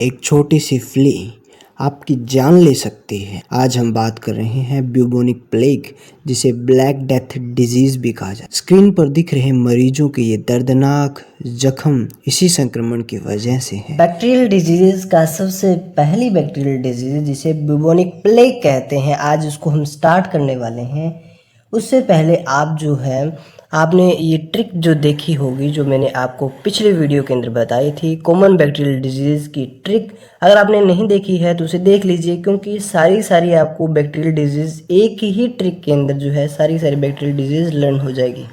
एक छोटी सी फ्ली आपकी जान ले सकती है। आज हम बात कर रहे हैं ब्यूबोनिक प्लेग, जिसे ब्लैक डेथ डिजीज भी कहा जाता है। स्क्रीन पर दिख रहे मरीजों के ये दर्दनाक जख्म इसी संक्रमण की वजह से है। बैक्टीरियल डिजीज का सबसे पहली बैक्टीरियल डिजीज जिसे ब्यूबोनिक प्लेग कहते हैं, आज उसको हम स्टार्ट करने वाले हैं। उससे पहले आप जो है आपने ये ट्रिक जो देखी होगी, जो मैंने आपको पिछले वीडियो के अंदर बताई थी, कॉमन बैक्टीरियल डिजीज़ की ट्रिक। अगर आपने नहीं देखी है तो उसे देख लीजिए, क्योंकि सारी आपको बैक्टीरियल डिजीज़ एक ही ट्रिक के अंदर जो है सारी बैक्टीरियल डिजीज़ लर्न हो जाएगी।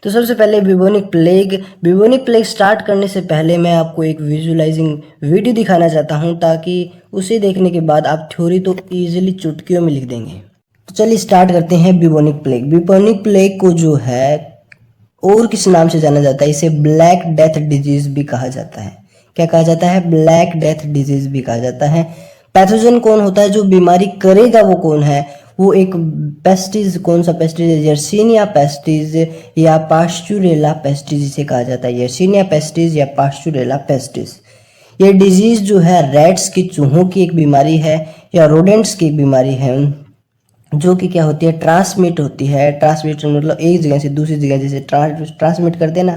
तो सबसे पहले ब्यूबोनिक प्लेग स्टार्ट करने से पहले मैं आपको एक विजुअलाइजिंग वीडियो दिखाना चाहता हूँ, ताकि उसे देखने के बाद आप थ्योरी तो ईजिली चुटकियों में लिख देंगे। तो चलिए स्टार्ट करते हैं ब्यूबोनिक प्लेग को जो है और किस नाम से जाना जाता है, इसे ब्लैक डेथ डिजीज भी कहा जाता है। क्या कहा जाता है? ब्लैक डेथ डिजीज भी कहा जाता है। पैथोजन कौन होता है, जो बीमारी करेगा वो कौन है? वो एक पेस्टिस, कौन सा पेस्टिस है? यर्सीनिया पेस्टिस या पास्चुरेला पेस्टिस इसे कहा जाता है। यर्सीनिया पेस्टिस या पास्चुरेला पेस्टिस। ये डिजीज जो है रैट्स की, चूहों की एक बीमारी है या रोडेंट्स की एक बीमारी है, जो कि क्या होती है, ट्रांसमिट होती है। ट्रांसमिट मतलब एक जगह से दूसरी जगह जैसे ट्रांसमिट करते हैं ना,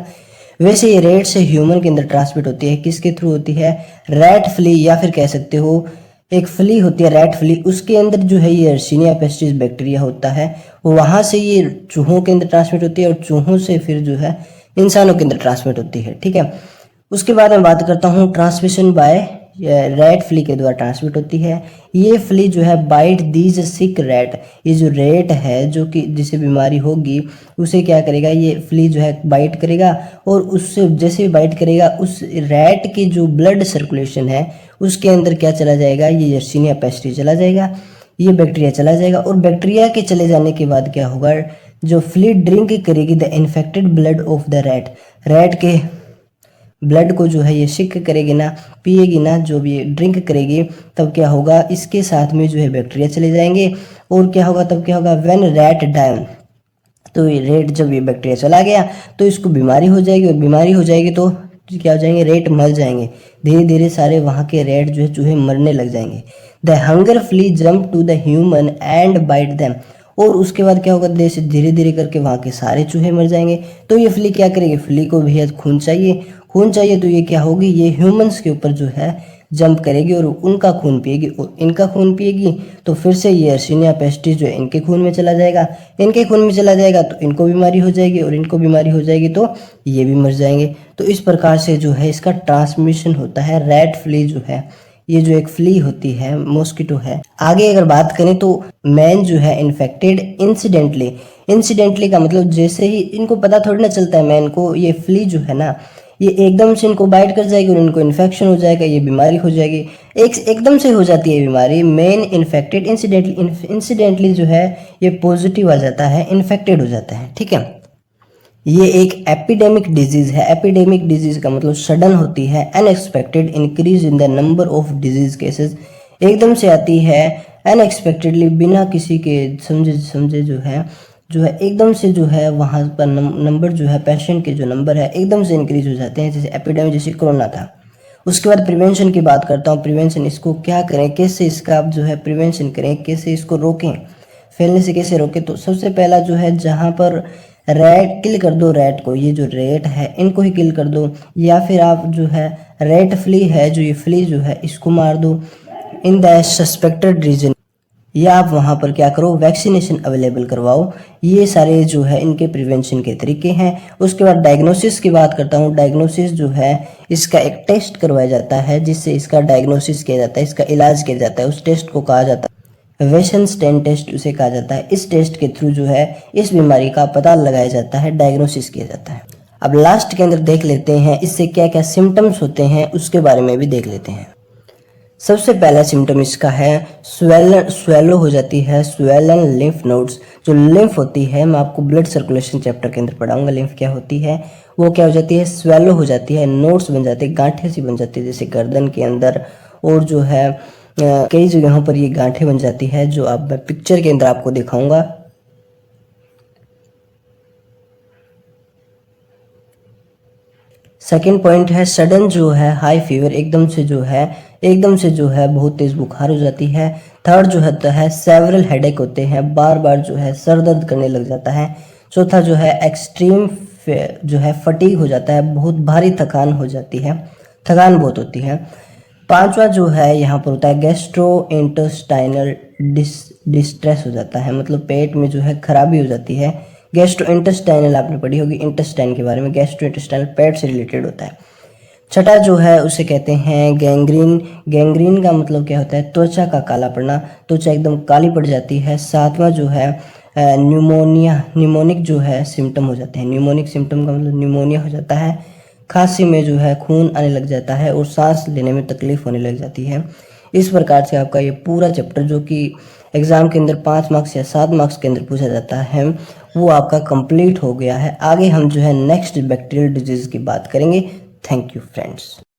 वैसे ये रेट से ह्यूमन के अंदर ट्रांसमिट होती है। किसके थ्रू होती है? रैट फ्ली, या फिर कह सकते हो एक फ्ली होती है रैट फ्ली, उसके अंदर जो है ये यर्सीनिया पेस्टिस बैक्टीरिया होता है। वहाँ से ये चूहों के अंदर ट्रांसमिट होती है और चूहों से फिर जो है इंसानों के अंदर ट्रांसमिट होती है। ठीक है, उसके बाद मैं बात करता हूँ ट्रांसमिशन बाय रैट फ्ली के द्वारा ट्रांसमिट होती है। ये फ्ली जो है बाइट दीज सिक रैट, ये जो रेट है जो कि जिसे बीमारी होगी उसे क्या करेगा, ये फ्ली जो है बाइट करेगा, और उससे जैसे भी बाइट करेगा उस रैट की जो ब्लड सर्कुलेशन है उसके अंदर क्या चला जाएगा, ये यर्सीनिया पेस्टिस चला जाएगा, ये बैक्टीरिया चला जाएगा। और बैक्टीरिया के चले जाने के बाद क्या होगा, जो फ्ली ड्रिंक करेगी the infected blood of the rat के ब्लड को जो है ये सिक करेगी ना, पिएगी ना, जो भी ड्रिंक करेगी, तब क्या होगा, इसके साथ में जो है बैक्टीरिया चले जाएंगे। और क्या होगा, तब क्या होगा, व्हेन रैट डाउन, तो ये रेट जब ये बैक्टीरिया चला गया तो इसको बीमारी हो जाएगी, और बीमारी हो जाएगी तो क्या हो जाएंगे, रेट मर जाएंगे। धीरे धीरे सारे वहाँ के रेट जो है चूहे मरने लग जाएंगे। The hunger flea jump to the human and bite them, और उसके बाद क्या होगा, जैसे धीरे धीरे करके वहाँ के सारे चूहे मर जाएंगे। तो ये फ्ली क्या करेगी, फ्ली को भी खून चाहिए, तो ये क्या होगी, ये ह्यूमंस के ऊपर जो है जंप करेगी और उनका खून पिएगी और इनका खून पिएगी, तो फिर से ये यर्सीनिया पेस्टिस जो है इनके खून में चला जाएगा। इनके खून में चला जाएगा तो इनको बीमारी हो जाएगी, और इनको बीमारी हो जाएगी तो ये भी मर जाएंगे। तो इस प्रकार से जो है इसका ट्रांसमिशन होता है। रैट फ्ली जो है, ये जो एक फ्ली होती है, मॉस्किटो है। आगे अगर बात करें तो मैन जो है इन्फेक्टेड इंसिडेंटली का मतलब जैसे ही इनको पता थोड़ी ना चलता है मैन को, ये फ्ली जो है ना ये एकदम से इनको बाइट कर जाएगी और इनको इन्फेक्शन हो जाएगा, ये बीमारी हो जाएगी। एकदम से हो जाती है बीमारी। मेन इन्फेक्टेड इंसिडेंटली जो है ये पॉजिटिव आ जाता है, इन्फेक्टेड हो जाता है। ठीक है, ये एक एपिडेमिक डिजीज है। एपिडेमिक डिजीज का मतलब सडन होती है, unexpected increase in the number of disease cases, एकदम से आती है, अनएक्सपेक्टेडली बिना किसी के समझे जो है एकदम से जो है वहाँ पर नंबर जो है पेशेंट के जो नंबर है एकदम से इंक्रीज हो जाते हैं, जैसे एपिडेमिक, जैसे कोरोना था। उसके बाद प्रिवेंशन की बात करता हूँ। प्रिवेंशन, इसको क्या करें, कैसे इसका आप जो है प्रिवेंशन करें, कैसे इसको रोकें, फैलने से कैसे रोकें। तो सबसे पहला जो है, जहाँ पर रैट किल कर दो, रैट को, ये जो रेट है इनको ही किल कर दो, या फिर आप जो है रेट फ्ली है, जो ये फ्ली जो है इसको मार दो इन द सस्पेक्टेड रीजन, या आप वहाँ पर क्या करो, वैक्सीनेशन अवेलेबल करवाओ। ये सारे जो है इनके प्रिवेंशन के तरीके हैं। उसके बाद डायग्नोसिस की बात करता हूँ। डायग्नोसिस जो है इसका एक टेस्ट करवाया जाता है, जिससे इसका डायग्नोसिस किया जाता है, इसका इलाज किया जाता है। उस टेस्ट को कहा जाता है वेशनस्टेन टेस्ट, उसे कहा जाता है। इस टेस्ट के थ्रू जो है इस बीमारी का पता लगाया जाता है, डायग्नोसिस किया जाता है। अब लास्ट के अंदर देख लेते हैं इससे क्या क्या सिम्टम्स होते हैं, उसके बारे में भी देख लेते हैं। सबसे पहला सिम्टम इसका है स्वेलो हो जाती है, स्वेलन लिम्फ नोड्स। जो लिम्फ होती है, मैं आपको ब्लड सर्कुलेशन चैप्टर के अंदर पढ़ाऊंगा, लिम्फ क्या होती है, वो क्या हो जाती है, स्वेलो हो जाती है, नोड्स बन जाते हैं, गांठें सी बन जाती है, जैसे गर्दन के अंदर, और जो है कई जगहों पर ये गांठें बन जाती है, जो अब मैं पिक्चर के अंदर आपको दिखाऊंगा। सेकेंड पॉइंट है सडन जो है हाई फीवर, एकदम से जो है एकदम से जो है बहुत तेज़ बुखार हो जाती है। थर्ड जो है सेवरल हेडेक होते हैं, बार बार जो है सर दर्द करने लग जाता है। चौथा जो है एक्सट्रीम जो है फटीग हो जाता है, बहुत भारी थकान हो जाती है, थकान बहुत होती है। पांचवा जो है यहाँ पर होता है गैस्ट्रो इंटेस्टाइनल डिस्ट्रेस हो जाता है, मतलब पेट में जो है खराबी हो जाती है। गैस्ट्रो इंटेस्टाइनल आपने पढ़ी होगी इंटेस्टाइन के बारे में, गैस्ट्रो इंटेस्टाइनल पेट से रिलेटेड होता है। छठा जो है उसे कहते हैं गैंग्रीन। गैंग्रीन का मतलब क्या होता है, त्वचा का काला पड़ना, त्वचा एकदम काली पड़ जाती है। सातवां जो है न्यूमोनिक जो है सिम्टम हो जाते हैं। न्यूमोनिक सिम्टम का मतलब न्यूमोनिया हो जाता है, खांसी में जो है खून आने लग जाता है और सांस लेने में तकलीफ होने लग जाती है। इस प्रकार से आपका ये पूरा चैप्टर जो कि एग्ज़ाम के अंदर 5 मार्क्स या 7 मार्क्स के अंदर पूछा जाता है वो आपका कंप्लीट हो गया है। आगे हम जो है नेक्स्ट बैक्टीरियल डिजीज़ की बात करेंगे। Thank you friends.